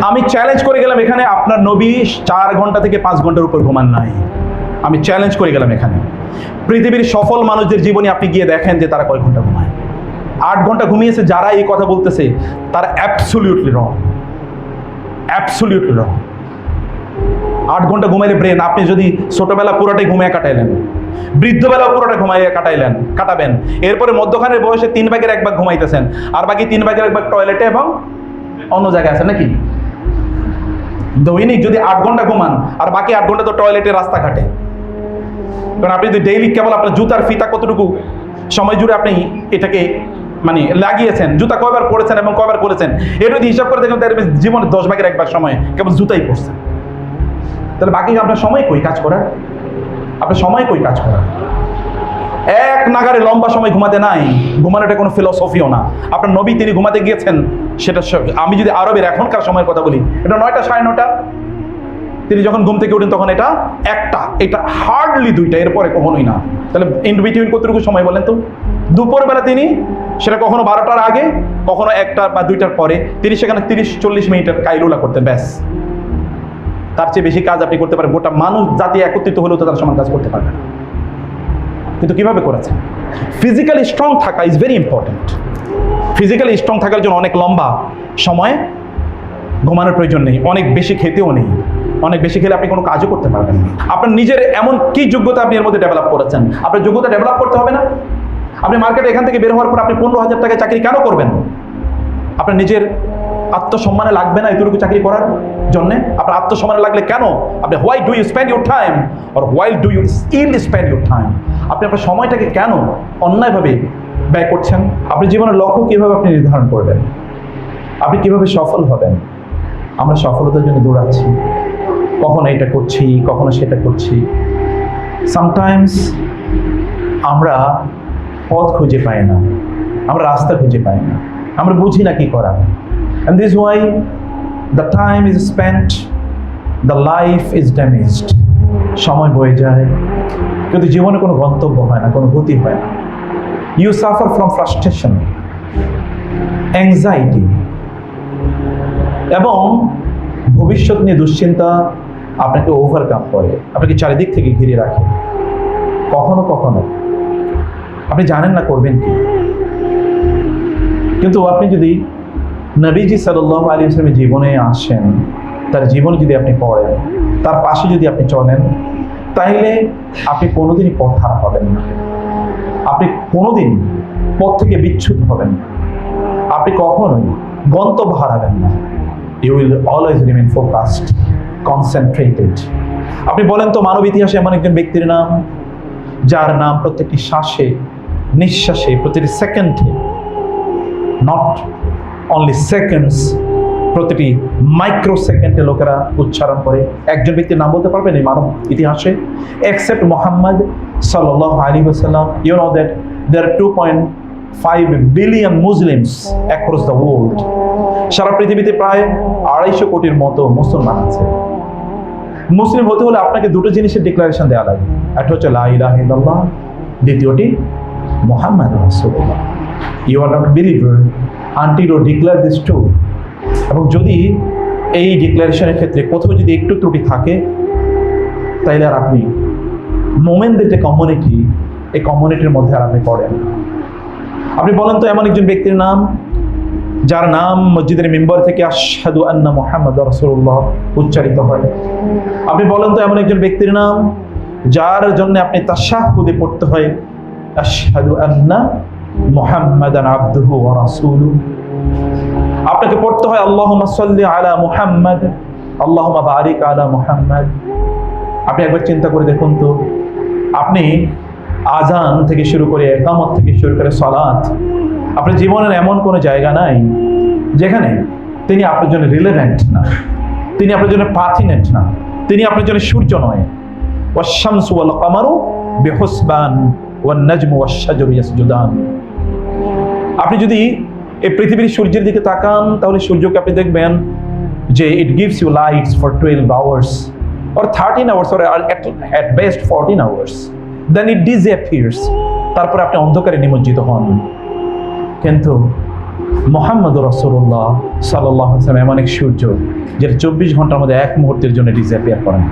আমি চ্যালেঞ্জ করে গেলাম এখানে আপনার নবী 4 ঘন্টা থেকে 5 ঘন্টার উপর ঘুমান নাই। আমি চ্যালেঞ্জ করে গেলাম এখানে পৃথিবীর সফল মানুষদের জীবনে আপনি গিয়ে দেখেন যে তারা কয় ঘন্টা ঘুমায়। 8 ঘন্টা ঘুমিয়েছে যারা এই কথা বলতেছে তারা অ্যাবসলিউটলি রং, অ্যাবসলিউটলি রং। 8 ঘন্টা ঘুমাইলে ব্রেন, আপনি যদি ছোটবেলা পুরোটাই ঘুমিয়ে কাটাইলেন, বৃদ্ধবেলা পুরোটা ঘুমাইয়ে কাটাবেন, এরপরে মধ্যখানের বয়সে 3 ভাগের 1 ভাগ ঘুমাইতেছেন, আর বাকি 3 ভাগের 1 ভাগ টয়লেটে এবং অন্য জায়গায় আছে নাকি? দৈনিক যদি 8 ঘন্টা ঘুমান আর বাকি 8 ঘন্টা তো টয়লেটে, রাস্তাঘাটে। কারণ আপনি যদি ডেইলি কেবল আপনার জুতার ফিতা কতটুকু সময় জুড়ে আপনি এটাকে মানে লাগিয়েছেন, জুতা কয়বার পড়েছেন এবং কয়বার করেছেন, এটা যদি হিসাব করে দেখেন তাহলে জীবনে 10 ভাগের 1 ভাগ সময় কেবল জুতাই পড়ছেন। তাহলে বাকি আপনার সময় কই কাজ করার? আপনার সময় কই কাজ করার? এক নাগারে লম্বা সময় ঘুমাতে নাই। ঘুমানোটা কোনো ফিলসফিও না। আপনার নবী তিনি ঘুমাতে গিয়েছেন, সেটা আমি যদি আরবের এখনকার সময়ের কথা বলি, এটা 9টা 9:30। তিনি যখন ঘুম থেকে উঠেন তখন এটা 1টা, এটা হার্ডলি 2টা, এরপরে কখনোই না। তাহলে ইন বিটুইন কতটুকু সময় বলেন তো? দুপুরবেলা তিনি সেটা কখনো 12টার আগে, কখনো 1টা বা 2টার পরে, তিনি সেখানে 30-40 মিনিটের কাইলুলা করতেন, ব্যাস। তার চেয়ে বেশি কাজ আপনি করতে পারেন, গোটা মানুষ জাতি একত্রিত হলেও তো তার সমান কাজ করতে পারবে না। কিন্তু কিভাবে করেছেন? ফিজিক্যালি স্ট্রং থাকা is very important. Physically strong থাকার জন্য অনেক লম্বা সময় ঘুমানোর প্রয়োজন নেই, অনেক বেশি খেতেও নেই। অনেক বেশি খেলে আপনি কোনো কাজও করতে পারবেন না। আপনার নিজের এমন কি যোগ্যতা আপনি এর মধ্যে ডেভেলপ করেছেন? আপনার যোগ্যতা ডেভেলপ করতে হবে না? আপনি মার্কেটে এখান থেকে বের হওয়ার পর আপনি 15,000 টাকায় চাকরি কেন করবেন? আপনার নিজের আত্মসম্মানে লাগবে না এতটুকু চাকরি করার জন্যে? আপনার আত্মসম্মানে লাগলে কেন আপনি why do you spend your time or why do you still spend your time? আপনি আপনার সময়টাকে কেন অন্যায়ভাবে ব্যয় করছেন? আপনি জীবনের লক্ষ্য কীভাবে আপনি নির্ধারণ করবেন? আপনি কীভাবে সফল হবেন? আমরা সফলতার জন্য দৌড়াচ্ছি, কখনো এটা করছি, কখনো সেটা করছি। সামটাইমস আমরা পথ খুঁজে পাই না, আমরা রাস্তা খুঁজে পাই না, আমরা বুঝি না কি করা। And this is why the time is spent, the life is damaged. সময় বয়ে যায় কিন্তু জীবনে কোনো গন্তব্য হয় না, কোনো গতি হয় না। You suffer from frustration, anxiety, এবং ভবিষ্যৎ নিয়ে দুশ্চিন্তা আপনাকে ওভারকাম করে, আপনাকে চারিদিক থেকে ঘিরে রাখে। কখনো কখনো আপনি জানেন না করবেন কি, কিন্তু আপনি যদি নবীজি সাল্লাল্লাহু আলাইহি ওয়াসাল্লামের জীবনে আসেন, তার জীবনে যদি আপনি পড়েন, তার পাশে যদি আপনি চলেন, তাইলে আপনি কোনোদিনই পথ হারা হবেন না। আপনি কোনোদিন পথ থেকে বিচ্যুত হবেন না। আপনি কখনোই গন্তব্য হারাবেন না। You will always remain focused, concentrated. আপনি বলেন তো মানব ইতিহাসে এমন একজন ব্যক্তির নাম যার নাম প্রত্যেকটি শ্বাসে, নিঃশ্বাসে, প্রতিটি সেকেন্ডে, নট অনলি সেকেন্ডস, প্রতিটি মাইক্রো সেকেন্ডে লোকেরা উচ্চারণ করে? একজন ব্যক্তির নাম বলতে পারবেন এই মানব ইতিহাসে? এক্সেপ্ট মোহাম্মদ সাল্লাল্লাহু আলাইহি ওয়াসাল্লাম, you know that there are 2.5 billion Muslims across the world. সারা পৃথিবীতে প্রায় 250 কোটির মতো মুসলমান আছে। মুসলিম হতে হলে আপনাকে দুটো জিনিসের ডিক্লারেশন দেওয়া লাগে। একটা হচ্ছে লা ইলাহা ইল্লাল্লাহ, দ্বিতীয়টি মুহাম্মাদুর রাসূলুল্লাহ। You are not believer until you declare this two. এবং যদি এই ডিক্লারেশনের ক্ষেত্রে কোথাও যদি একটু ত্রুটি থাকে, তাইলে আর আপনি মোমেনদের যে কমিউনিটি, এই কমিউনিটির মধ্যে আর আপনি পড়েন। আপনি বলেন তো এমন একজন ব্যক্তির নাম যার নাম মসজিদের মিম্বর থেকে আশহাদু আন্না মুহাম্মাদুর রাসূলুল্লাহ উচ্চারিত হয়। আপনি বলেন তো এমন একজন ব্যক্তির নাম যার জন্য আপনি তাশাহুদে পড়তে হয় আশহাদু আন্না মুহাম্মাদান আবদুহু ওয়া রাসূলুহু। আপনাকে পড়তে হয় আল্লাহুম্মা সাল্লি আলা মুহাম্মাদ, আল্লাহুম্মা বারিক আলা মুহাম্মাদ। আপনি একবার চিন্তা করে দেখুন তো, আপনি আজান থেকে শুরু করে ইকামত থেকে শুরু করে সালাত, আপনার জীবনের এমন কোনো জায়গা নাই যেখানে তিনি আপনার জন্য রিলেভেন্ট না, তিনি আপনার জন্য পার্টিনেন্ট না, তিনি আপনার জন্য সূর্য নয়। ওয়াশ-শামসু ওয়াল কামারু বিহুসবান ওয়ান নাজমু ওয়াশ-শাজারু ইয়াসজুদান। আপনি যদি এই পৃথিবীর সূর্যের দিকে তাকান, তাহলে সূর্যকে আপনি দেখবেন যে it gives you lights for 12 hours or 13 hours or at best 14 hours, then it disappears. তারপরে আপনি অন্ধকারে নিমজ্জিত হন। কিন্তু মুহাম্মদ রাসূলুল্লাহ সাল্লাল্লাহু আলাইহি ওয়াসাল্লাম এমন এক সূর্য যেটা 24 ঘন্টার মধ্যে এক মুহূর্তের জন্য ডিসঅ্যাপিয়ার করে না,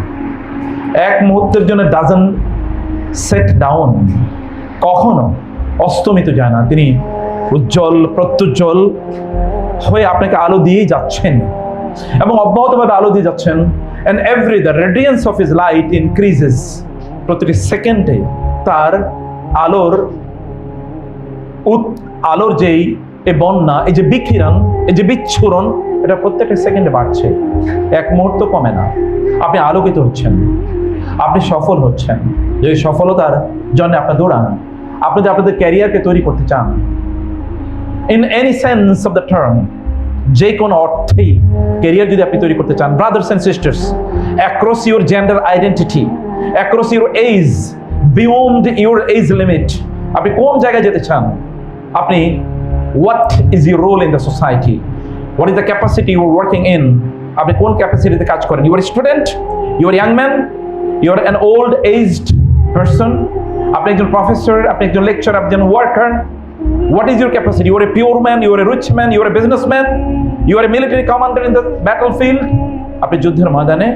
এক মুহূর্তের জন্য ডাজন্ট সেট ডাউন, কখনো অস্তমিত যায় না। তিনি উজ্জ্বল প্রত্যুজ্জ্বল হয়ে আপনাকে আলো দিয়েই যাচ্ছেন এবং অব্যাহতভাবে আলো দিয়ে যাচ্ছেন। and the radiance of his light increases, প্রতিটি সেকেন্ডে তার আলোর যেই এই বন্যা, এই যে বিকিরণ, এই যে বিচ্ছুরণ, এটা প্রত্যেকটা সেকেন্ডে বাড়ছে, এক মুহূর্ত কমে না। আপনি আলোকিত হচ্ছেন, আপনি সফল হচ্ছেন। যদি সফলতার জন্য আপনি দৌড়ান, আপনি যদি আপনাদের ক্যারিয়ারকে তৈরি করতে চান, in any sense of the term, যে কোনো অর্থেই ক্যারিয়ার যদি আপনি তৈরি করতে চান, brothers and sisters, across your gender identity, across your age, beyond your age limit, আপনি কোন জায়গায় যেতে চান? আপনি what is your role in the society, what is the capacity you are working in, আপনি কোন ক্যাপাসিটিতে কাজ করেন? You are a student, you are a young man, you are an old aged person, আপনি একজন প্রফেসর, আপনি একজন lecture, আপনি একজন worker, what is your capacity? You are a pure man, you are a rich man, you are a businessman, you are a military commander in the battlefield, আপনি যুদ্ধের ময়দানে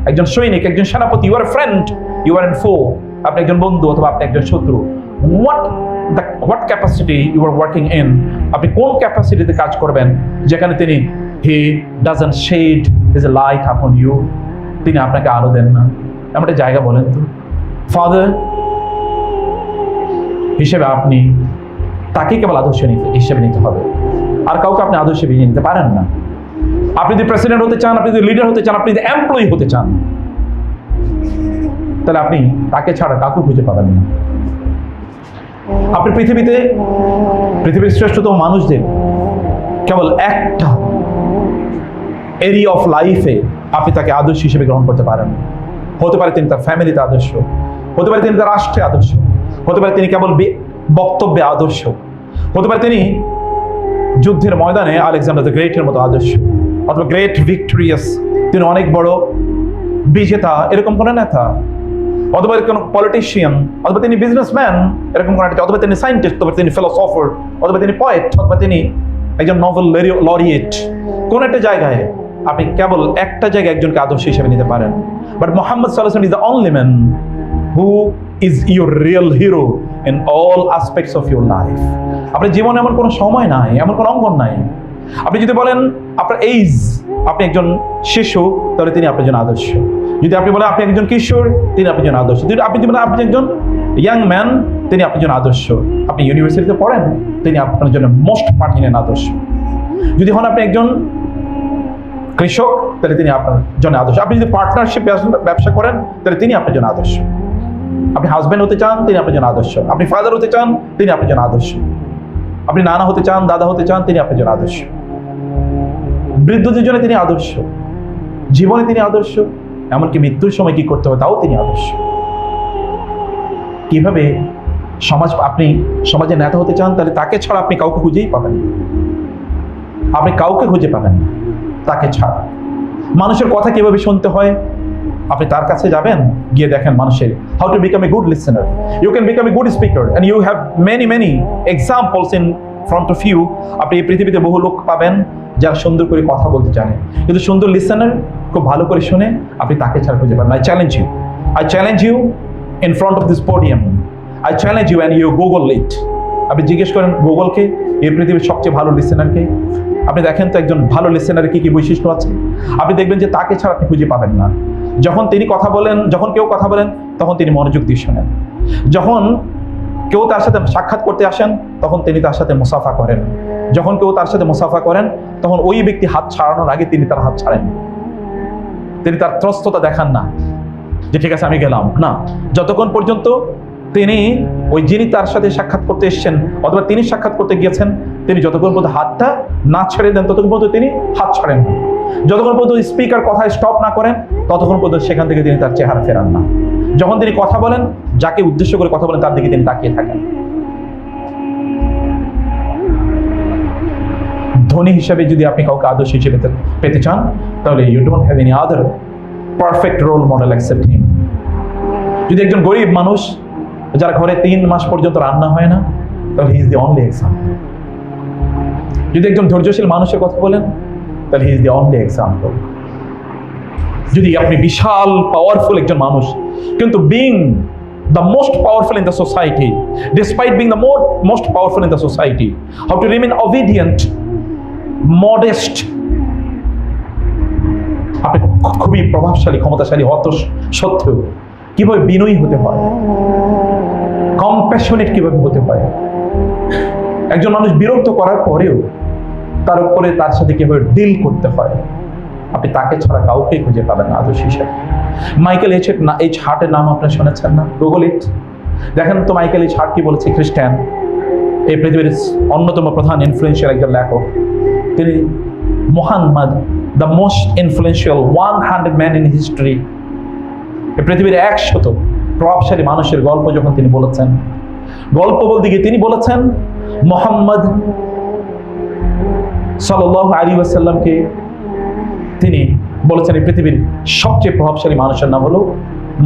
একজন সৈনিক, একজন সেনাপতি, you are a friend, you are a foe, আপনি একজন বন্ধু অথবা আপনি একজন শত্রু। what capacity you are working in, আপনি কোন ক্যাপাসিটিতে কাজ করবেন যেখানে তিনি he doesn't shade his light upon you, তিনি আপনাকে আলো দেন না, এমন একটা জায়গা বলেন তো। ফাদার হিসেবে আপনি তাকে কেবল আদর্শ হিসেবে নিতে হবে, আর কাউকে আপনি আদর্শ হিসেবে নিতে পারেন না। আপনি যদি প্রেসিডেন্ট হতে চান, আপনি যদি লিডার হতে চান, আপনি যদি এমপ্লয়ি হতে চান, তাহলে আপনি তাকে ছাড়া কাউকে খুঁজে পাবেন না। আপনি পৃথিবীর শ্রেষ্ঠতম মানুষদের কেবল একটা এরিয়া অফ লাইফে আপনি তাকে আদর্শ হিসেবে গ্রহণ করতে পারেন। হতে পারে তিনি তার ফ্যামিলিতে আদর্শ, হতে পারে তিনি তার রাষ্ট্রে আদর্শ, হতে পারে তিনি কেবল বক্তব্যে আদর্শ, হতে পারে তিনি যুদ্ধের ময়দানে আলেকজান্ডার দ্য গ্রেটের মতো আদর্শ, অথবা গ্রেট ভিক্টোরিয়াস, তিনি অনেক বড় বিজেতা, এরকম কোনো নেতা, অথবা কোনো পলিটিশিয়ান, অথবা তিনি বিজনেসম্যান, এরকম কোনো একটা, অথবা তিনি সায়েন্টিস্ট, অথবা তিনি ফিলোসফার, অথবা তিনি পয়েট, অথবা তিনি একজন নোবেল লরিয়েট। কোন একটা জায়গায় আপনি কেবল একটা জায়গায় একজনকে আদর্শ হিসেবে নিতে পারেন। বাট মুহাম্মদ সাল্লাল্লাহু আলাইহি ওয়াসাল্লাম is the only man who is your real hero in all aspects of your life. আপনার জীবনে এমন কোনো সময় নাই, এমন কোনো অঙ্গন নাই। আপনি যদি বলেন আপনার এইজ, আপনি একজন শিশু, তাহলে তিনি আপনার জন্য আদর্শ। যদি আপনি বলেন আপনি একজন কিশোর, তিনি আপনার জন্য আদর্শ। যদি আপনি বলেন আপনি একজন ইয়াং ম্যান, তিনি আপনার জন্য আদর্শ। আপনি ইউনিভার্সিটিতে পড়েন, তিনি আপনার জন্য মোস্ট পার্টিনেন্ট আদর্শ। যদি হন আপনি একজন কৃষক, তাহলে তিনি আপনার জন্য আদর্শ। আপনি যদি পার্টনারশিপ ব্যবসা করেন, তাহলে তিনি আপনার জন্য আদর্শ। আপনি হাজব্যান্ড হতে চান, তিনি আপনার জন্য আদর্শ। আপনি ফাদার হতে চান, তিনি আপনার জন্য আদর্শ। আপনি নানা হতে চান, দাদা হতে চান, তিনি আপনার জন্য আদর্শ। বৃদ্ধদের জন্য তিনি আদর্শ, জীবনে তিনি আদর্শ, এমনকি মৃত্যুর সময় কি করতে হবে তাও তিনি আদর্শ। কিভাবে আপনি সমাজে নেতা হতে চান, তাহলে তাকে ছাড়া আপনি কাউকে খুঁজেই পাবেন না, আপনি কাউকে খুঁজে পাবেন না তাকে ছাড়া। মানুষের কথা কিভাবে শুনতে হয়, আপনি তার কাছে যাবেন, গিয়ে দেখেন মানুষের how to become a good listener. You can become a good speaker and you have many examples in front of you. আপনি এই পৃথিবীতে বহু লোক পাবেন যারা সুন্দর করে কথা বলতে জানে, কিন্তু সুন্দর লিসেনার, খুব ভালো করে শুনে, আপনি তাকে ছাড়া খুঁজে পাবেন। I challenge you in front of this podium. I challenge you and you Google it. আপনি জিজ্ঞেস করেন গুগলকে এই পৃথিবীর সবচেয়ে ভালো লিসেনারকে, আপনি দেখেন তো একজন ভালো লিসেনারের কি কি বৈশিষ্ট্য আছে। আপনি দেখবেন যে তাকে ছাড়া আপনি খুঁজে পাবেন না। যখন তিনি কথা বলেন, যখন কেউ কথা বলেন, তখন তিনি মনোযোগ দিয়ে শোনেন। যখন কেউ তার সাথে সাক্ষাৎ করতে আসেন, তখন তিনি তার সাথে মুসাফা করেন। যখন কেউ তার সাথে মুসাফা করেন, তখন ওই ব্যক্তি হাত ছাড়ানোর আগে তিনি তার হাত ছাড়েন। তিনি তার ত্রস্ততা দেখান না যে ঠিক আছে আমি গেলাম, না, যতক্ষণ পর্যন্ত তিনি ওই যিনি তার সাথে সাক্ষাৎ করতে এসেছেন অথবা তিনি সাক্ষাৎ করতে গিয়েছেন, তিনি যতক্ষণ পর্যন্ত হাতটা না ছেড়ে দেন, ততক্ষণ পর্যন্ত তিনি হাত ছাড়েন না। যতক্ষণ পর্যন্ত স্পিকার কথায় স্টপ না করেন, ততক্ষণ পর্যন্ত সেখান থেকে তিনি তার চেহারা ফেরান না। যখন তিনি কথা বলেন, যাকে উদ্দেশ্য করে কথা বলেন, তার দিকে তিনি তাকিয়ে থাকেন। ধনী হিসাবে যদি আপনি কাউকে আদর্শ হিসেবে পেতে চান, তাহলে you don't have any other perfect role model accept him. যদি একজন গরিব মানুষ, যার ঘরে 3 মাস পর্যন্ত রান্না হয় না, তাহলে he is the only example. যদি একজন ধৈর্যশীল মানুষের কথা বলেন, তাহলে he is the only example. যদি আপনি বিশাল পাওয়ারফুল একজন মানুষ, কিন্তু being the most powerful in the society, despite being the most powerful in the society, how to remain obedient, modest, আপনি খুবই প্রভাবশালী ক্ষমতাশালী হত সত্ত্বেও কিভাবে বিনয়ী হতে হয়, কম্প্যাশনেট কিভাবে হতে হয়, একজন মানুষ বিরক্ত করার পরেও তার উপরে তার সাথে কিভাবে ডিল করতে হয়, আপনি তাকে ছাড়া কাউকেই খুঁজে পাবেন না আদর্শ হিসেবে। মাইকেল এইচ হার্টের নাম আপনারা শুনেছেন না? গুগল ইট, দেখেন তো মাইকেল এইচ হার্ট কি বলেছে। খ্রিস্টান, এই পৃথিবীর অন্যতম প্রধান ইনফ্লুয়েন্সিয়াল একজন লেখক। তিনি Muhammad, the most influential 100 man in history, এই পৃথিবীর 100 প্রভাবশালী মানুষের গল্প যখন তিনি বলেছেন, গল্প বলতে গিয়ে তিনি বলেছেন মুহাম্মদ সাল্লাল্লাহু আলাইহি ওয়াসাল্লামকে তিনি বলেছেন এই পৃথিবীর সবচেয়ে প্রভাবশালী মানুষের নাম হলো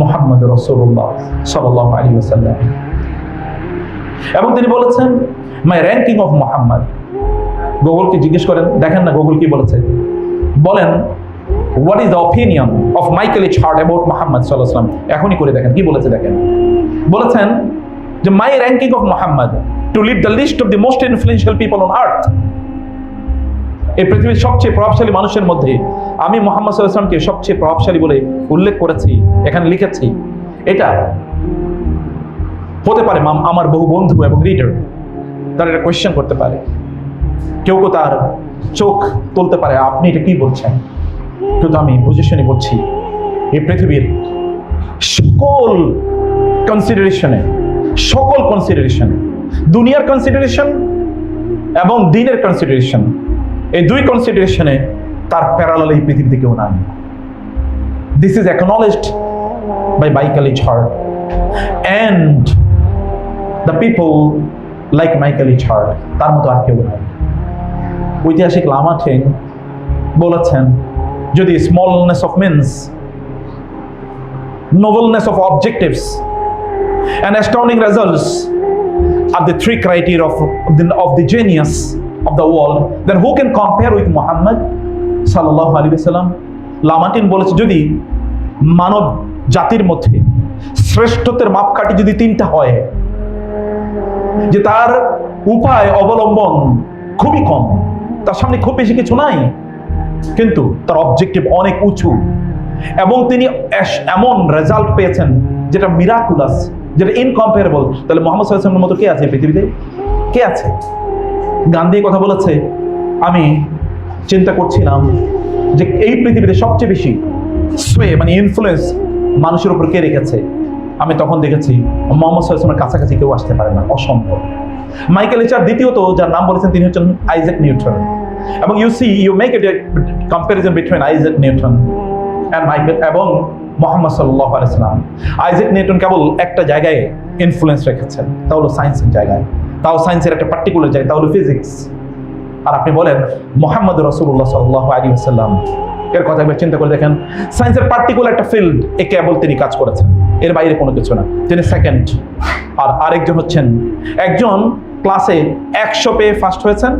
মুহাম্মদ রাসূলুল্লাহ সাল্লাল্লাহু আলাইহি ওয়াসাল্লাম। এবং তিনি বলেছেন মাই র্যাঙ্কিং অফ মুহাম্মদ। গুগলকে জিজ্ঞেস করেন, দেখেন না গুগল কি বলেছে, বলেন what is the opinion of Michael H heart about Muhammad সাল্লাল্লাহু আলাইহি ওয়াসাল্লাম। এখনই করে দেখেন কি বলেছে, দেখেন বলেছেন যে my ranking of Muhammad to lead the list of the most influential people on earth. এই পৃথিবীর সবচেয়ে প্রভাবশালী মানুষের মধ্যে আমি মুহাম্মদ সাল্লাল্লাহু আলাইহি ওয়াসাল্লামকে সবচেয়ে প্রভাবশালী বলে উল্লেখ করেছি, এখানে লিখেছি। এটা হতে পারে আমার বহু বন্ধু এবং রিডার তারা এটা কোয়েশ্চেন করতে পারে, কেউ কেউ তার চোখ তুলতে পারে, আপনি এটা কি বলছেন, কিন্তু আমি পজিশনে বলছি এই পৃথিবীর সকল কনসিডারেশনে দুনিয়ার কনসিডারেশন এবং দিনের কনসিডারেশন, এই দুই কনসিডারেশনে তার প্যারালাল এই পৃথিবীতে কেউ নাই। This is acknowledged by Michael H Hart and the people like Michael H Hart, তার মতো আর কেউ নাই। ঐতিহাসিক লামার্কিন বলেছেন যদি smallness of means, nobleness of objectives and astounding results are the three criteria of the genius of the world, then who can compare with Muhammad sallallahu alaihi wasallam? লামার্কিন বলেছে যদি মানব জাতির মধ্যে শ্রেষ্ঠত্বের মাপকাঠি যদি তিনটা হয়, যে তার উপায় অবলম্বন খুবই কম, তার সামনে খুব বেশি কিছু নাই, কিন্তু তার অবজেক্টিভ অনেক উঁচু এবং তিনি এমন রেজাল্ট পেয়েছেন যেটা মিরাকুলাস, যেটা ইনকম্পারেবল, তাহলে মুহাম্মদ সাল্লাল্লাহু আলাইহি ওয়াসাল্লামের মতো কে আছে পৃথিবীতে? কে আছে? গান্ধী কথা বলেছে, আমি চিন্তা করছিলাম যে এই পৃথিবীতে সবচেয়ে বেশি মানে ইনফ্লুয়েন্স মানুষের উপর কে রেখেছে। আমি তখন দেখেছি মুহাম্মদ সাল্লাল্লাহু আলাইহি ওয়াসাল্লামের কাছাকাছি কেউ আসতে পারে না, অসম্ভব। মাইকেল এইচ হার্ট দ্বিতীয়ত যার নাম বলেছেন তিনি হচ্ছেন আইজ্যাক নিউটন। এবং you make a comparison between Isaac Newton and Michael এবং মুহাম্মদ সাল্লাল্লাহু আলাইহি ওয়াসাল্লাম। আইজ্যাক নিউটন কেবল একটা জায়গায় ইনফ্লুয়েন্স রেখেছেন, তা হলো সায়েন্সের জায়গায়, তাও সায়েন্সের একটা পার্টিকুলার জায়গা, তা হলো ফিজিক্স। আর আপনি বলেন মুহাম্মদ রাসূলুল্লাহ সাল্লাল্লাহু আলাইহি ওয়াসাল্লাম এর কথা একবার চিন্তা করে দেখেন, সায়েন্সের পার্টিকুলার একটা ফিল্ড এ কেবল তিনি কাজ করেছেন, এর বাইরে কোনো কিছু না, তিনি সেকেন্ড। আর আরেকজন হচ্ছেন, একজন ক্লাসে 100 পেয়ে ফার্স্ট হয়েছেন,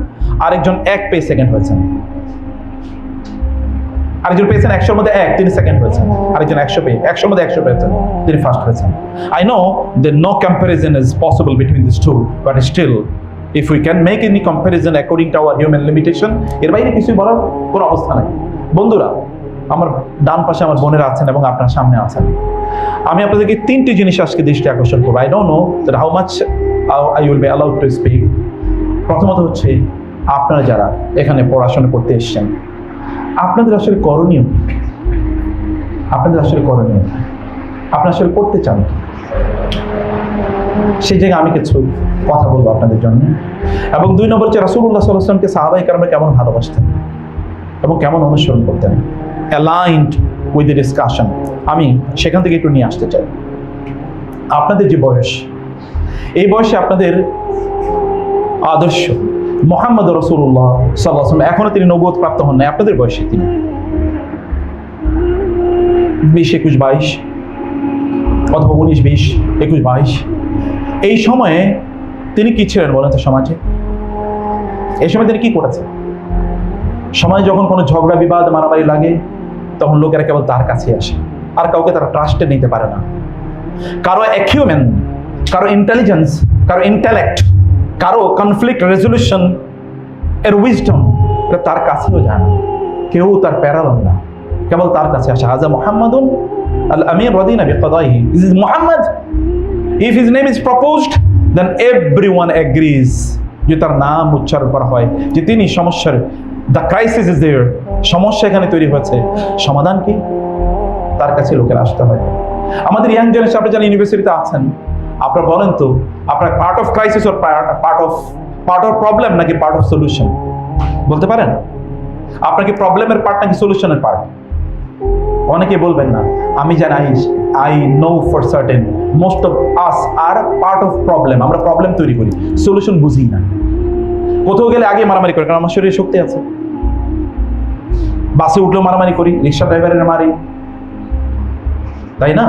আরেকজন 1 পেয়ে সেকেন্ড হয়েছেন। আরেকজন পেয়েছেন 100-র মধ্যে 1, তিনি সেকেন্ড হয়েছেন। আরেকজন 100 পেয়ে 100-র মধ্যে 100 পেয়েছেন, তিনি ফার্স্ট হয়েছেন। I know that no comparison is possible between these two, but still if we can make any comparison according to our human limitation, এর বাইরে কিছুই বলার কোনো অবস্থা নাই। বন্ধুরা, আমার ডান পাশে আমার বোনেরা আছেন এবং আপনার সামনে আছেন। আমি আপনাদেরকে 3টি জিনিস আজকে দৃষ্টি আকর্ষণ করবো। I don't know that how much I will be allowed to speak. প্রথমত হচ্ছে আপনারা যারা এখানে পড়াশোনা করতে এসেছেন, আপনাদের আসলে করণীয়, আপনারা আসলে করতে চান, সেই জায়গায় আমি কিছু কথা বলবো আপনাদের জন্য। এবং 2 নম্বর হচ্ছে রাসূলুল্লাহ সাল্লাল্লাহু আলাইহি ওয়াসাল্লামকে সাহাবায়ে কেরামরা কেমন ভালোবাসতেন এবং কেমন অনুসরণ করতেন, অ্যালাইনড উইথ দ্য ডিসকাশন। আমি সেখান থেকে একটু নিয়ে আসতে চাই। আপনাদের যে বয়স, এই বয়সে আপনাদের আদর্শ মুহাম্মদ রাসূলুল্লাহ সাল্লাল্লাহু আলাইহি ওয়াসাল্লাম, এখনো তিনি নবুয়ত প্রাপ্ত হন নাই, আপনাদের বয়সে তিনি 20, 21, 22 অথবা 19, 20, 21, 22 এই সময়ে তিনি কি ছিলেন বলেন তো সমাজে? এই সময় তিনি কি করেছে? সময় যখন কোনো ঝগড়া বিবাদ মারামারি লাগে তখন লোকেরা কেবল তার কাছে আসে, আর কাউকে তারা ট্রাস্টে নিতে পারে না। কারো অ্যাকিউমেন, কারো ইন্টেলিজেন্স, কারো ইন্টেলেক্ট, কারো কনফ্লিক্ট রেজলিউশন এর উইজডম এটা তার কাছেও যায় না, কেউ তার প্যারালন না, কেবল তার কাছে আসে। হাজা মুহাম্মাদুন আল আমির রাদিনা বিকদাইহি, this is Muhammad, if his name is proposed then everyone agrees, যে তার নাম উচ্চারণ করা হয়, যে তিনি সমস্যার, দ্য ক্রাইসিস ইজ দেয়ার, সমস্যা এখানে তৈরি হয়েছে, সমাধান কি? তার কাছে লোকেরা আসতে হয়। আমাদের ইয়াং জেনারেশন, আপনি যারা ইউনিভার্সিটিতে আছেন, আপনারা বলেন তো, আপনার part of crisis or part of problem নাকি পার্ট অফ সলিউশন? বলতে পারেন? আপনার কি প্রবলেমের পার্ট নাকি সলিউশনের পার্ট? অনেকে বলবেন না, আমি জানি, I know for certain most of us are part of problem, আমরা প্রবলেম তৈরি করি, সলিউশন বুঝি না। কোথাও গেলে আগে মারামারি করি, কারণ আমার শরীরে শক্তি আছে। বাসে উঠলেও মারামারি করি, রিক্সা ড্রাইভারের মারি, তাই না?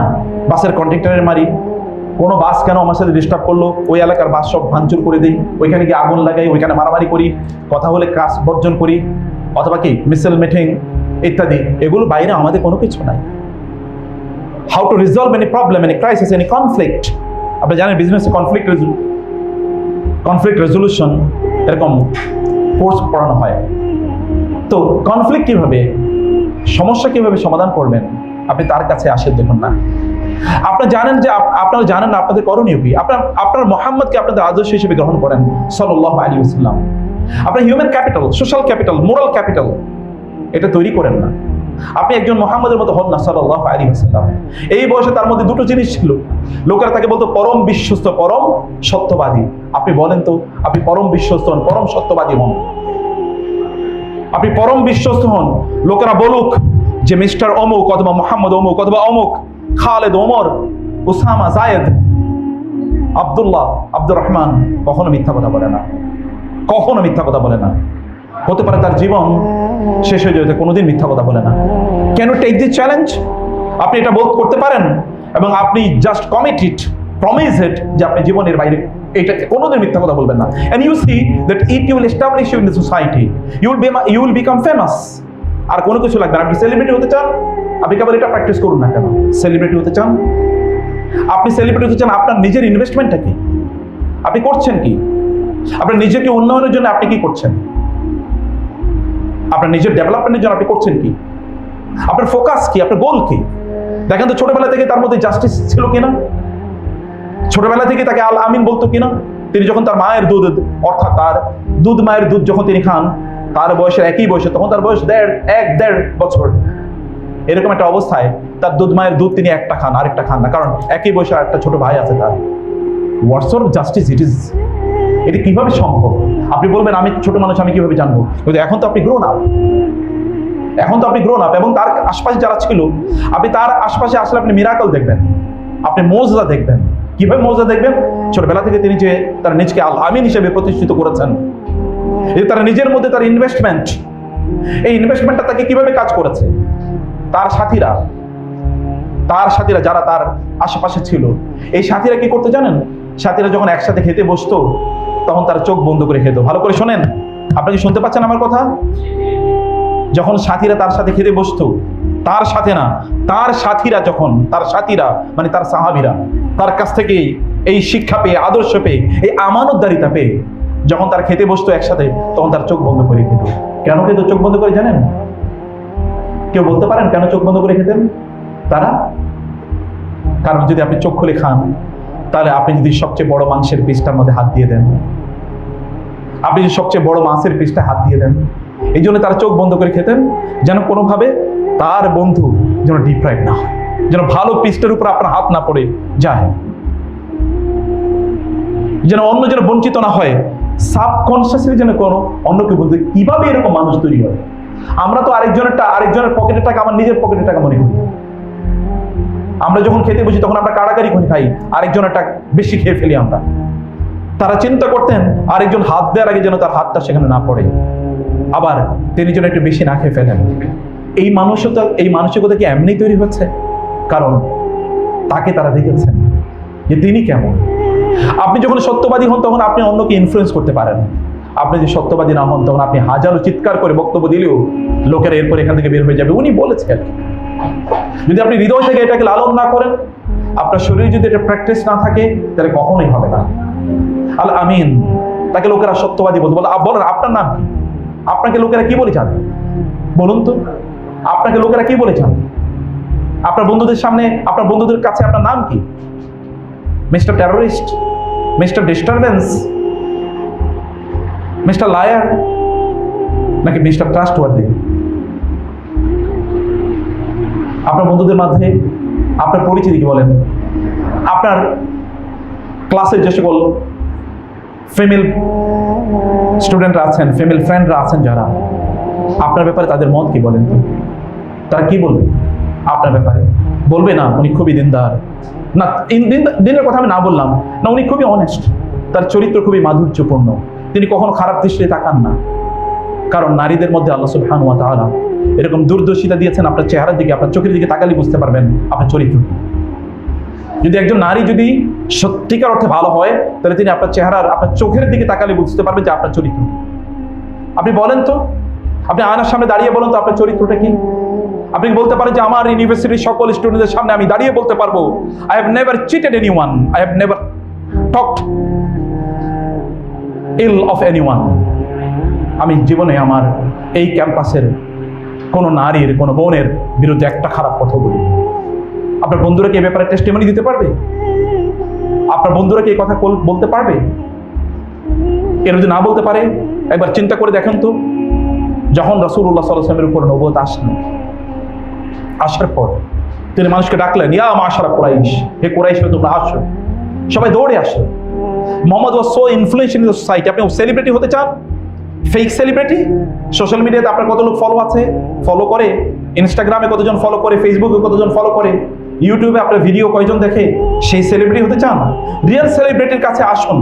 বাসের কন্ডাক্টরের মারি। কোনো বাস কেন আমার সাথে ডিস্টার্ব করলো, ওই এলাকার বাস সব ভাঙচুর করে দিই, ওইখানে গিয়ে আগুন লাগাই, ওইখানে মারামারি করি, কথা হলে কাজ বর্জন করি, অথবা কি মিছিল মিটিং ইত্যাদি। এগুলো বাইরে আমাদের কোনো কিছু নাই। How to resolve any problem, any crisis, any conflict. আপনি জানেন বিজনেসে কনফ্লিক্ট রেজলিউশন এরকম কোর্স পড়ানো হয়। তো কনফ্লিক্ট কিভাবে, সমস্যা কিভাবে সমাধান করবেন, আপনি তার কাছে আসেন। দেখুন না, আপনারা জানেন যে আপনারা জানেন আপনাদের করণীয় কি। আপনার মুহাম্মদকে আপনাদের আদর্শ হিসেবে গ্রহণ করেন সাল্লাল্লাহু আলাইহি ওয়াসাল্লাম। আপনার human capital, social capital, moral capital এটা তৈরি করেন না। আপনি একজন মুহাম্মদের মতো হন না সাল্লাল্লাহু আলাইহি ওয়াসাল্লাম। এই বয়সে তার মধ্যে দুটো জিনিস ছিল, লোকেরা তাকে বলতো পরম বিশ্বস্ত, পরম সত্যবাদী। আপনি বলেন তো, আপনি পরম বিশ্বস্ত হন, পরম সত্যবাদী হন। আপনি পরম বিশ্বস্ত হন, লোকেরা বলুক যে মিস্টার অমুক অথবা মোহাম্মদ অমুক অথবা অমুক, খালেদ, ওমর, উসামা, জায়েদ, আব্দুল্লাহ, আব্দুর রহমান কখনো মিথ্যা কথা বলে না, কখনো মিথ্যা কথা বলে না। হতে পারে তার জীবন শেষ হয়ে যেতে, কোনোদিন মিথ্যা কথা বলে না। Can you take this challenge? আপনি এটা বোধ করতে পারেন এবং আপনি just commit it, promise it, যে আপনি জীবনের বাইরে এটা কোনোদিন মিথ্যা কথা বলবেন না। And you see that it will establish you in the society, you will become famous. আর কোনো কিছু লাগবে না। আপনি সেলিব্রিটি হতে চান, আপনি কেবল এটা প্র্যাকটিস করুন না কেন। সেলিব্রিটি হতে চান, আপনি সেলিব্রিটি হতে চান, আপনার নিজের ইনভেস্টমেন্টটা কি, আপনি করছেন কি? আপনার নিজেকে উন্নয়নের জন্য আপনি কি করছেন? আপনার নিজের ডেভেলপমেন্টের জন্য আপনি করছেন কি? আপনার ফোকাস কি, আপনার গোল কি? দেখেন তো ছোটবেলা থেকে তার মধ্যে জাস্টিস ছিল কিনা, ছোটবেলা থেকে তাকে আল আমিন বলতো কিনা। তিনি যখন তার মায়ের দুধ, অর্থাৎ তার দুধ মায়ের দুধ যখন তিনি খান, তার বয়সের একই বয়সে, তখন তার বয়স দেড় বছর, এরকম একটা অবস্থায় তার দুধ মায়ের দুধ তিনি একটা খান, আরেকটা খান না, কারণ একই বয়সে একটা ছোট ভাই আছে তার। হোয়াটস অফ জাস্টিস ইট ইজ? এটা কিভাবে সম্ভব? আপনি বলবেন আমি ছোট মানুষ, আমি কিভাবে জানবো? কিন্তু এখন তো আপনি গ্রোন আপ, এখন তো আপনি গ্রোন আপ, এবং তার আশপাশে যারা ছিল, আপনি তার আশপাশে আসলে আপনি মিরাকল দেখবেন, আপনি মুজজা দেখবেন। কিভাবে মুজজা দেখবেন? ছোটবেলা থেকে তিনি যে তার নিজকে আল আমিন হিসেবে প্রতিষ্ঠিত করেছেন, এই তার নিজের মধ্যে তার ইনভেস্টমেন্ট, এই ইনভেস্টমেন্টটা তাকে কিভাবে কাজ করেছে। তার সাথীরা যারা তার আশেপাশে ছিল, এই সাথীরা কি করতে জানেন? সাথীরা যখন একসাথে খেতে বসতো, তখন তার চোখ বন্ধ করে খেত। ভালো করে শোনেন, আপনি কি শুনতে পাচ্ছেন আমার কথা? যখন সাথীরা তার সাথে খেতে বসতো, তার সাথে না, তার সাথীরা, যখন তার সাথীরা মানে তার সাহাবীরা তার কাছ থেকে এই শিক্ষা পেয়ে, আদর্শ পেয়ে, এই আমানতদারিতা পেয়ে যখন তার খেতে বসতো একসাথে, তখন তার চোখ বন্ধ করে খেত। কেন খেত চোখ বন্ধ করে জানেন? কেউ বলতে পারেন কেন চোখ বন্ধ করে খেতেন তারা? কারণ যদি আপনি চোখ খুলে খান, তাহলে আপনি যদি সবচেয়ে বড় মাংসের পিসটার মধ্যে হাত দিয়ে দেন, আপনি যদি সবচেয়ে বড় মাছের পিসটা হাত দিয়ে দেন, এই জন্য তারা চোখ বন্ধ করে খেতেন, যেন কোনোভাবে তার বন্ধু যেন ডিপ্রাইভ না হয়, যেন ভালো পিসটার উপর আপনার হাত না পড়ে যায়, যেন অন্য যেন বঞ্চিত না হয়। সাবকনসিয়াসলি যেন কোনো অন্যকে বলতে, কিভাবে এরকম মানুষ তৈরি হয়? আমরা তো আরেকজনের পকেটের টাকা আমার নিজের পকেটের টাকা মনে করি। আমরা যখন খেতে বসি তখন আমরা কাড়াকাড়ি করে খাই, আরেকজনের টাকা বেশি খেয়ে ফেলি আমরা। তারা চিন্তা করতেন আরেকজন হাত দেওয়ার আগে যেন তার হাতটা সেখানে না পড়ে, আবার তিনি যেন একটু বেশি না খেয়ে ফেলেন। এই মানসিকতা কি এমনি তৈরি হচ্ছে? কারণ তাকে তারা দেখেছেন যে তিনি কেমন। আপনি যখন সত্যবাদী হন, তখন আপনি অন্যকে ইনফ্লুয়েন্স করতে পারেন। আপনি যে সত্যবাদী না হন, তখন আপনি হাজারো চিৎকার করে বক্তব্য দিলেও লোকেরা এরপর এখান থেকে বের হয়ে যাবে। উনি বলেছেন, যদি আপনি হৃদয় থেকে এটাকে লালন না করেন, আপনার শরীরে যদি এটা প্র্যাকটিস না থাকে, তাহলে কখনোই হবে না। আল আমিন, তাকে লোকেরা সত্যবাদী বলতে বলে। বলেন আপনার নাম কি? আপনাকে লোকেরা কি বলে জানে? বলুন তো, আপনাকে লোকেরা কি বলে জানে? আপনার বন্ধুদের সামনে, আপনার বন্ধুদের কাছে আপনার নাম কি? Mister terrorist, mister disturbance, mister liar, নাকি মিস্টার ট্রাস্টওয়ার্দি? আপনার বন্ধুদের মাঝে আপনার পরিচিতি কি বলেন? আপনার ক্লাসের যে সকল ফিমেল স্টুডেন্টরা আছেন, ফিমেল ফ্রেন্ডরা আছেন যারা, আপনার ব্যাপারে তাদের মত কি বলেন? তারা কি বলবে আপনার ব্যাপারে? বলবে না উনি খুবই দিনদার, না দিনের কথা আমি না বললাম, না উনি খুবই অনেস্ট, তার চরিত্র খুবই মাধুর্যপূর্ণ, তিনি কখনো খারাপ দৃষ্টিতে তাকান না। কারণ নারীদের মধ্যে আল্লাহ সুবহানাহু ওয়া তাআলা এরকম দূরদর্শিতা দিয়েছেন, আপনার চেহারার দিকে, আপনার চোখের দিকে তাকালে বুঝতে পারবেন আপনার চরিত্র কি। যদি একজন নারী যদি সত্যিকার অর্থে ভালো হয়, তাহলে তিনি আপনার চেহারার, আপনার চোখের দিকে তাকালে বুঝতে পারবেন যে আপনার চরিত্র কি। আপনি বলেন তো, আপনি আয়নার সামনে দাঁড়িয়ে বলেন তো আপনার চরিত্রটা কি। আপনি বলতে পারেন যে আমার ইউনিভার্সিটির সকল স্টুডেন্টদের সামনে আমি দাঁড়িয়ে বলতে পারবো, I have never cheated anyone, I have never talked ill of anyone. আমি জীবনে আমার এই ক্যাম্পাসের কোনো নারীর, কোনো বোনের বিরুদ্ধে একটা খারাপ কথা বলি। আপনার বন্ধুরা কি এই ব্যাপারে টেস্টিমনি দিতে পারবে? আপনার বন্ধুরা কি এই কথা বলতে পারবে? এর যদি না বলতে পারে, একবার চিন্তা করে দেখেন তো, যখন রাসূলুল্লাহ সাল্লাল্লাহু আলাইহি ওয়াসাল্লামের উপর নবুয়ত আসলেন, আসার পর তিনি মানুষকে ডাকলেন, ইয়া মাশারা কুরাইশ, হে কুরাইশরা তোমরা আসো। সবাই দৌড়ে আসে। Muhammad was so influential in the society. আপনি সেলিব্রিটি হতে চান, ফেক সেলিব্রিটি? সোশ্যাল মিডিয়াতে আপনার কত লোক ফলো আছে, ফলো করে, ইনস্টাগ্রামে কতজন ফলো করে, ফেসবুকে কতজন ফলো করে, ইউটিউবে আপনার ভিডিও কয়জন দেখে, সেই সেলিব্রিটি হতে চান? রিয়েল সেলিব্রিটির কাছে আসুন।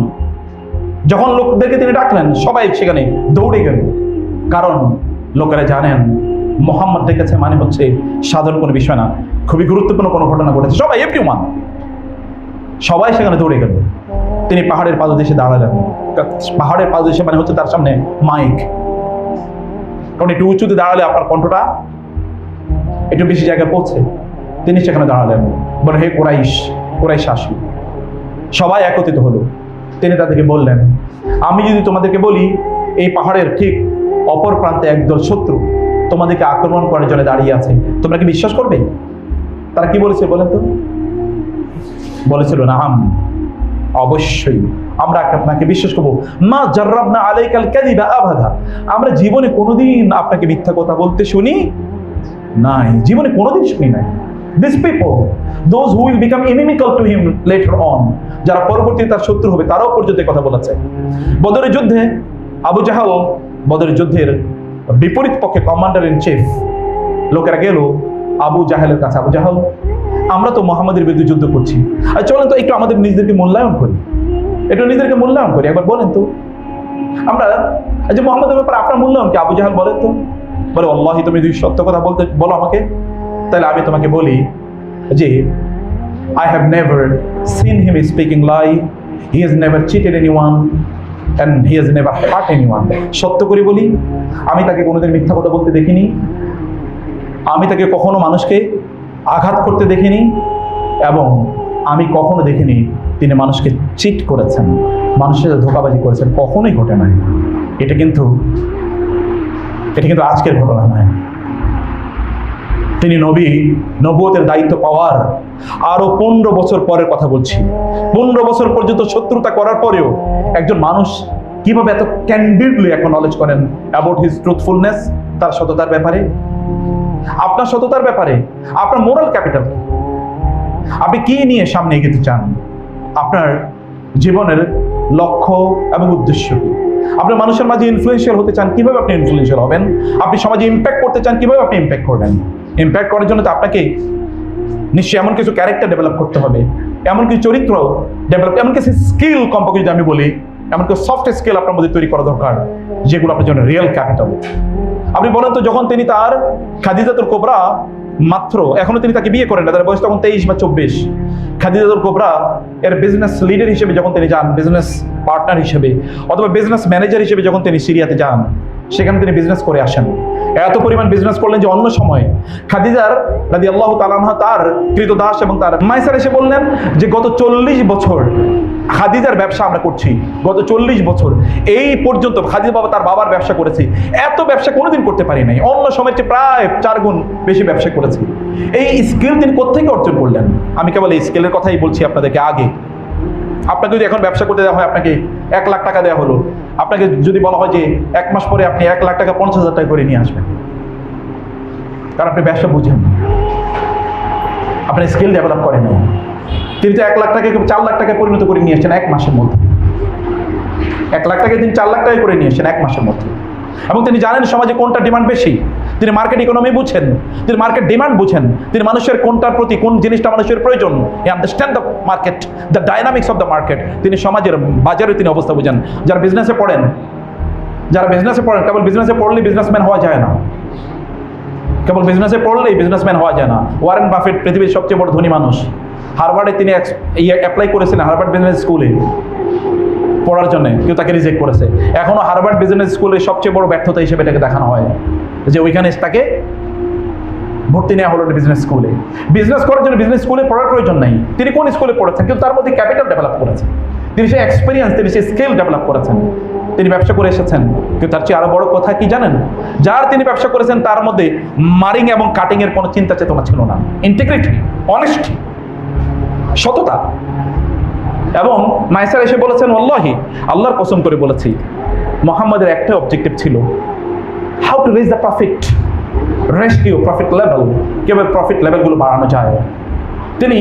যখন লোকদেরকে তিনি ডাকলেন, সবাই সেখানে দৌড়ে গেল। কারণ লোকেরা জানেন মুহাম্মদ ডেকেছে মানে হচ্ছে সাধারণ কোনো বিষয় না, খুবই গুরুত্বপূর্ণ কোনো ঘটনা ঘটেছে। সবাই এভরিওয়ান, সবাই সেখানে দৌড়ে গেল। তিনি পাহাড়ের পাদদেশে দাঁড়ালেন। পাহাড়ের পাদদেশে মানে হচ্ছে তার সামনে মাইক, কারণ একটু উঁচুতে দাঁড়ালে আপনার কণ্ঠটা একটু বেশি জায়গায় পৌঁছে। তিনি সেখানে দাঁড়ালেন, বলে হে কুরাইশ, কুরাইশ আসি। সবাই একত্রিত হলো। তিনি তাদেরকে বললেন, আমি যদি তোমাদেরকে বলি এই পাহাড়ের ঠিক অপর প্রান্তে একদল শত্রু তোমাদেরকে আক্রমণ করার জন্য দাঁড়িয়ে আছে, তোমরা কি বিশ্বাস করবে? তারা কি বলেছে বলেন তো? বলেছিল, নাম, অবশ্যই আমরা আপনাকে বিশ্বাস করবো। মা জাররাবনা আলাইকাল কাযিবা আবাদা, আমরা জীবনে কোনোদিন আপনাকে মিথ্যা কথা বলতে শুনি নাই, জীবনে কোনোদিন শুনি নাই। These people, those who will become inimical to him later on, যারা পরবর্তীতে তার শত্রু হবে, তারাও পর্যন্ত কথা বলেছে। বদরের যুদ্ধে আবু জাহাল, বদরের যুদ্ধের বিপরীত পক্ষে কমান্ডার ইন চিফ, লোকেরা গেল আবু জাহেলের কাছে, আবু জাহাল, আমরা তো মুহাম্মদের বিরুদ্ধে যুদ্ধ করছি, আর চলেন তো একটু আমাদের নিজেদেরকে মূল্যায়ন করি, একটু নিজেদেরকে মূল্যায়ন করি, একবার বলেন তো আমরা যে মুহাম্মদের ব্যাপারে আপনার মূল্যায়ন কি? আবু জাহাল বলেন তো, বলে আল্লাহি তুমি যদি সত্য কথা বলতে বলো আমাকে, তাহলে আমি তোমাকে বলি যে I have never seen him speaking lie, he has never cheated anyone and he has never hurt anyone. সত্য করে বলি, আমি তাকে কোনোদিন মিথ্যা কথা বলতে দেখিনি, আমি তাকে কখনো মানুষকে আঘাত করতে দেখিনি, এবং আমি কখনো দেখিনি তিনি মানুষকে চিট করেছেন, মানুষের ধোঁকাবাজি করেছেন, কখনোই ঘটে নাই। এটা কিন্তু আজকের ঘটনা নয়। তিনি নবী, নবুয়তের দায়িত্ব পাওয়ার আরো 15 বছর পরের কথা বলছি। 15 বছর পর্যন্ত শত্রুতা করার পরেও একজন মানুষ কিভাবে এত ক্যান্ডিডলি এখন নলেজ করেন অ্যাবাউট হিজ ট্রুথফুলনেস, তার সততার ব্যাপারে, আপনার সততার ব্যাপারে, আপনার মোরাল ক্যাপিটাল, আপনি কি নিয়ে সামনে এগোতে চান, আপনার জীবনের লক্ষ্য এবং উদ্দেশ্য কি, আপনি মানুষের মাঝে ইনফ্লুয়েন্সিয়াল হতে চান, কিভাবে আপনি ইনফ্লুয়েন্সিয়াল হবেন, আপনি সমাজে ইম্প্যাক্ট করতে চান, কিভাবে আপনি ইম্প্যাক্ট করবেন। ইম্প্যাক্ট করার জন্য তো আপনাকে নিশ্চয়ই এমন কিছু ক্যারেক্টার ডেভেলপ করতে হবে, এমন কিছু চরিত্র ডেভেলপ, এমন কিছু স্কিল কমপক্ষে যদি আমি বলি, এমন কিছু সফট স্কিল আপনার মধ্যে তৈরি করা দরকার, যেগুলো আপনার জন্য রিয়েল ক্যাপিটাল। আপনি বলেন তো, যখন তিনি তার খাদিজাতুল কুবরা মাত্র, এখনো তিনি তাকে বিয়ে করেন না, তার বয়স তখন 23 বা 24। খাদিজাতুল কুবরা এর বিজনেস লিডার হিসেবে যখন তিনি যান, বিজনেস পার্টনার হিসেবে অথবা বিজনেস ম্যানেজার হিসেবে যখন তিনি সিরিয়াতে যান, সেখানে তিনি বিজনেস করে আসেন। এত পরিমাণ বিজনেস করলেন যে অন্য সময় খাদিজার রাদিয়াল্লাহু তাআলা আনহা তার কৃতদাস এবং তার মাইসার এসে বললেন যে গত 40 বছর খাদিজার ব্যবসা আমরা করছি, গত 40 বছর এই পর্যন্ত খাদিজা বাবা তার বাবার ব্যবসা করেছি, এত ব্যবসা কোনোদিন করতে পারি নাই, অন্য সময়ের চেয়ে প্রায় 4 গুণ বেশি ব্যবসা করেছি। এই স্কিল তিনি কোত্থেকে অর্জন করলেন? আমি কেবল এই স্কিলের কথাই বলছি আপনাদেরকে। আগে আপনাকে যদি এখন ব্যবসা করতে দেওয়া হয়, আপনাকে 1 লাখ টাকা দেওয়া হলো, আপনাকে যদি বলা হয় যে 1 মাস পরে আপনি 1 লাখ টাকা 50,000 টাকা করে নিয়ে আসবেন, কারণ আপনি ব্যবসা বুঝেন না, আপনি স্কিল ডেভেলপ করেন না। তিনি তো 1 লাখ টাকাকে 4 লাখ টাকায় পরিণত করে নিয়ে এসেছেন 1 মাসের মধ্যে। 1 লাখ টাকায় তিনি 4 লাখ টাকায় করে নিয়ে এসেছেন 1 মাসের মধ্যে। এবং তিনি জানেন সমাজে কোনটা ডিমান্ড বেশি, তিনি মার্কেট ইকোনমি বুঝেন, তিনি মার্কেট ডিমান্ড বুঝেন, তিনি মানুষের কোনটার প্রতি কোন জিনিসটা মানুষের প্রয়োজন, he understand the market, the dynamics of the market. তিনি সমাজের বাজারে তিনি অবস্থা বুঝেন। যারা বিজনেসে পড়েন, কেবল বিজনেসে পড়লেই বিজনেসম্যান হওয়া যায় না, কেবল বিজনেসে পড়লেই বিজনেসম্যান হওয়া যায় না। ওয়ারেন বাফেট পৃথিবীর সবচেয়ে বড় ধনী মানুষ, হার্ভার্ডে তিনি অ্যাপ্লাই করেছিলেন, হার্ভার্ড বিজনেস স্কুলে পড়ার জন্য, কেউ তাকে রিজেক্ট করেছে। এখনো হার্ভার্ড বিজনেস স্কুলের সবচেয়ে বড় ব্যর্থতা হিসেবে এটাকে দেখানো হয় যে ওইখানে তাকে ভর্তি নেওয়া হলো বিজনেস স্কুলে। বিজনেস করার জন্য বিজনেস স্কুলে পড়ার প্রয়োজন নাই, তিনি কোন স্কুলে পড়েছেন, কিন্তু তার মধ্যে ক্যাপিটাল ডেভেলপ করেছেন, তিনি সেই এক্সপিরিয়েন্স, তিনি সেই স্কিল ডেভেলপ করেছেন, তিনি ব্যবসা করে এসেছেন। কিন্তু তার চেয়ে আরো বড় কথা কি জানেন? যার তিনি ব্যবসা করেছেন তার মধ্যে মারিং এবং কাটিং এর কোনো চিন্তা চেতনা ছিল না, ইন্টিগ্রিটি, অনেস্টি, সততা। এবং মাইসার এসে বলেছেন, ওয়াল্লাহি, আল্লাহর কসম করে বলেছি, মুহাম্মাদের একটাই অবজেক্টিভ ছিল, how to raise the profit ratio, profit level, কিভাবে প্রফিট লেভেলগুলো বাড়ানো যায়। তিনি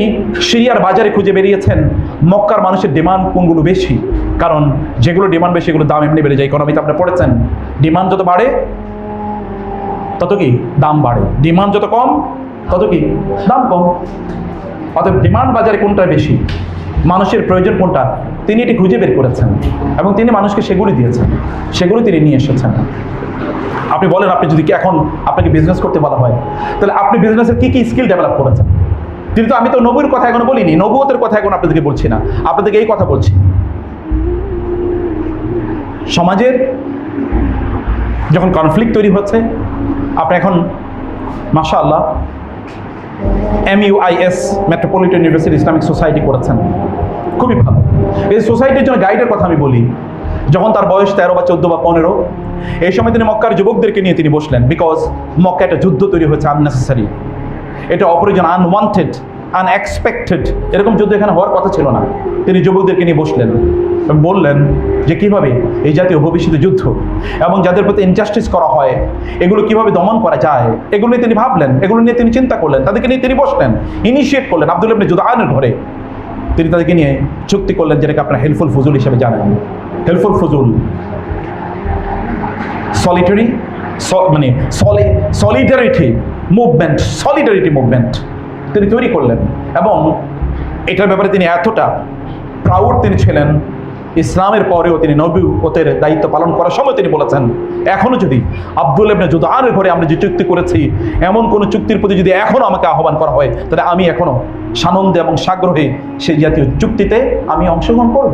সিরিয়ার বাজারে খুঁজে বেরিয়েছেন মক্কার মানুষের ডিমান্ড কোনগুলো বেশি, কারণ যেগুলো ডিমান্ড বেশি সেগুলো দাম এমনি বেড়ে যায়। ইকোনমিতে আপনি পড়েছেন, ডিমান্ড যত বাড়ে তত কি দাম বাড়ে, ডিমান্ড যত কম তত কি দাম কম। অতএব ডিমান্ড বাজারে কোনটা বেশি, মানুষের প্রয়োজন কোনটা, তিনি এটি খুঁজে বের করেছেন এবং তিনি মানুষকে সেগুলি দিয়েছেন, সেগুলো তিনি নিয়ে এসেছেন। আপনি বলেন, আপনি যদি এখন আপনাকে বিজনেস করতে বলা হয়, তাহলে আপনি বিজনেসের কি কি স্কিল ডেভেলপ করেছেন? কিন্তু আমি তো নবীর কথা এখনো বলিনি, নবুয়তের কথা এখন আপনাদেরকে বলছি না, আপনাদেরকে এই কথা বলছি। সমাজের যখন কনফ্লিক্ট তৈরি হচ্ছে, আপনি এখন মাশাআল্লাহ MUIS metropolitan university Islamic society করেছেন, খুবই ভালো। এই সোসাইটির জন্য গাইডের কথা আমি বলি। যখন তার বয়স 13 বা 14 বা 15, এই সময় তিনি মক্কার যুবকদেরকে নিয়ে তিনি বসলেন, বিকজ মক্কা একটা যুদ্ধ তৈরি হয়েছে, আননেসেসারি, এটা অপ্রয়োজন, আনওয়ান্টেড, আনএক্সপেক্টেড, এরকম যুদ্ধ এখানে হওয়ার কথা ছিল না। তিনি যুবকদেরকে নিয়ে বসলেন, বললেন যে কিভাবে এই জাতীয় ভবিষ্যৎ যুদ্ধ এবং যাদের প্রতি ইনজাস্টিস করা হয় এগুলো কিভাবে দমন করা যায়, এগুলো নিয়ে তিনি ভাবলেন, এগুলো নিয়ে তিনি চিন্তা করলেন, তাদেরকে নিয়ে তিনি বসলেন, ইনিশিয়েট করলেন। আব্দুল্লাহ ইবনে জুদআনের ঘরে তিনি তাদেরকে নিয়ে চুক্তি করলেন, যেটাকে আপনারা হেল্পফুল ফুজুল হিসেবে জানেন। হেল্পফুল ফুজুল সলিটারি মানে সলিডারিটি মুভমেন্ট তিনি তৈরি করলেন। এবং এটার ব্যাপারে তিনি এতটা প্রাউড তিনি ছিলেন, ইসলামের পরেও তিনি নবুয়তের দায়িত্ব পালন করার সময় তিনি বলেছেন, এখনো যদি আব্দুল্লাহ ইবনে জুদআনের ঘরে আমরা যে চুক্তি করেছি, এমন কোন চুক্তির প্রতি যদি এখনো আমাকে আহ্বান করা হয়, তাহলে আমি এখনো সানন্দে এবং সাগ্রহে সেই জাতীয় চুক্তিতে আমি অংশগ্রহণ করব।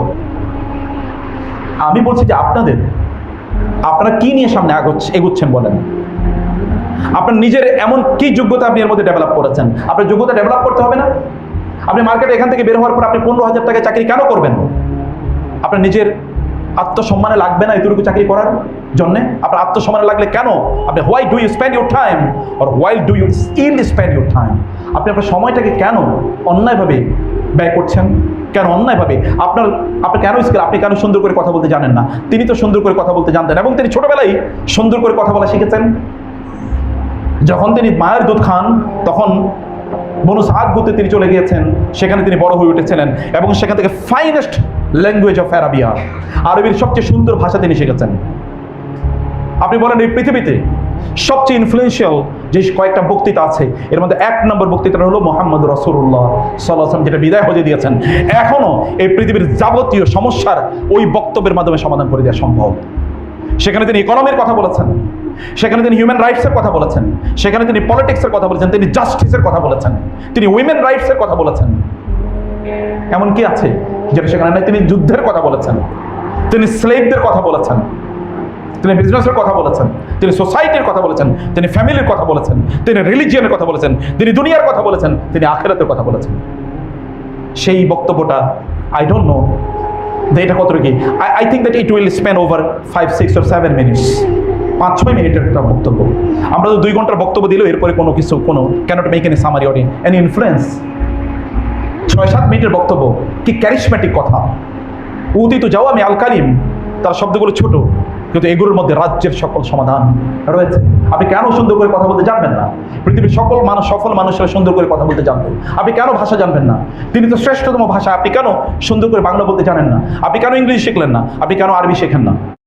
আমি বলছি যে আপনারা কি নিয়ে সামনে এগোচ্ছেন বলেন? আপনার নিজের এমন কি যোগ্যতা আপনি এর মধ্যে ডেভেলপ করেছেন? আপনার যোগ্যতা ডেভেলপ করতে হবে না? আপনি মার্কেটে এখান থেকে বের হওয়ার পর আপনি 15,000 টাকায় চাকরি কেন করবেন? আপনার নিজের আত্মসম্মানে লাগবে না এতটুকু চাকরি করার জন্যে? আপনার আত্মসম্মানে লাগলে কেন আপনি why do you spend your time or why do you still spend your time? আপনি আপনার সময়টাকে কেন অন্যায়ভাবে ব্যয় করছেন? কেন অন্যায়ভাবে? আপনার কেন স্কিল, আপনি কেন সুন্দর করে কথা বলতে জানেন না? তিনি তো সুন্দর করে কথা বলতে জানতেন এবং তিনি ছোটবেলায় সুন্দর করে কথা বলা শিখেছেন। যখন তিনি মায়ের দুধ খান তখন বনু সাদ গোত্রে তিনি চলে গিয়েছেন, সেখানে তিনি বড় হয়ে উঠেছিলেন এবং সেখান থেকে ফাইনেস্ট ল্যাঙ্গুয়েজ অফ আরবিয়া, আরবির সবচেয়ে সুন্দর ভাষা তিনি শিখেছেন। আপনি বলেন এই পৃথিবীতে সবচেয়ে ইনফ্লুয়েন্সিয়াল যে কয়েকটা বক্তৃতা আছে, এর মধ্যে 1 নম্বর বক্তৃতাটা হলো মুহাম্মদ রাসূলুল্লাহ সাল্লাল্লাহু আলাইহি ওয়াসাল্লাম, যেটা বিদায় হজে দিয়েছেন। এখনো এই পৃথিবীর যাবতীয় সমস্যার ওই বক্তব্যের মাধ্যমে সমাধান করে দেওয়া সম্ভব। সেখানে তিনি ইকোনমির কথা বলেছেন, সেখানে তিনি হিউম্যান রাইটসের কথা বলেছেন, সেখানে তিনি পলিটিক্সের কথা বলেছেন, তিনি জাস্টিসের কথা বলেছেন, তিনি উইমেন রাইটসের কথা বলেছেন। এমন কি আছে যেটা সেখানে নাই? তিনি যুদ্ধের কথা বলেছেন, তিনি স্লেভদের কথা বলেছেন, তিনি বিজনেসের কথা বলেছেন, তিনি সোসাইটির কথা বলেছেন, তিনি ফ্যামিলির কথা বলেছেন, তিনি রিলিজিয়নের কথা বলেছেন, তিনি দুনিয়ার কথা বলেছেন, তিনি আখিরাতের কথা বলেছেন। সেই বক্তব্যটা আই ডোন্ট নো এটা কত কি, I think that it will spend over 5, 6 or 7 minutes, 5-6 মিনিটের একটা বক্তব্য। আমরা তো 2 ঘন্টার বক্তব্য দিলেও এরপরে কোনো কিছু cannot make any summary or any influence. 6-7 মিনিটের বক্তব্য, কি ক্যারিশম্যাটিক কথা। উদিত যাও আমি আল কালিম, তার শব্দগুলো ছোট, কিন্তু এগুলোর মধ্যে রাজ্যের সকল সমাধান রয়েছে। আপনি কেন সুন্দর করে কথা বলতে জানবেন না? পৃথিবীর সকল মানুষ, সফল মানুষরা সুন্দর করে কথা বলতে জানবে। আপনি কেন ভাষা জানবেন না? তিনি তো শ্রেষ্ঠতম ভাষা। আপনি কেন সুন্দর করে বাংলা বলতে জানেন না? আপনি কেন ইংলিশ শিখলেন না? আপনি কেন আরবি শেখেন না?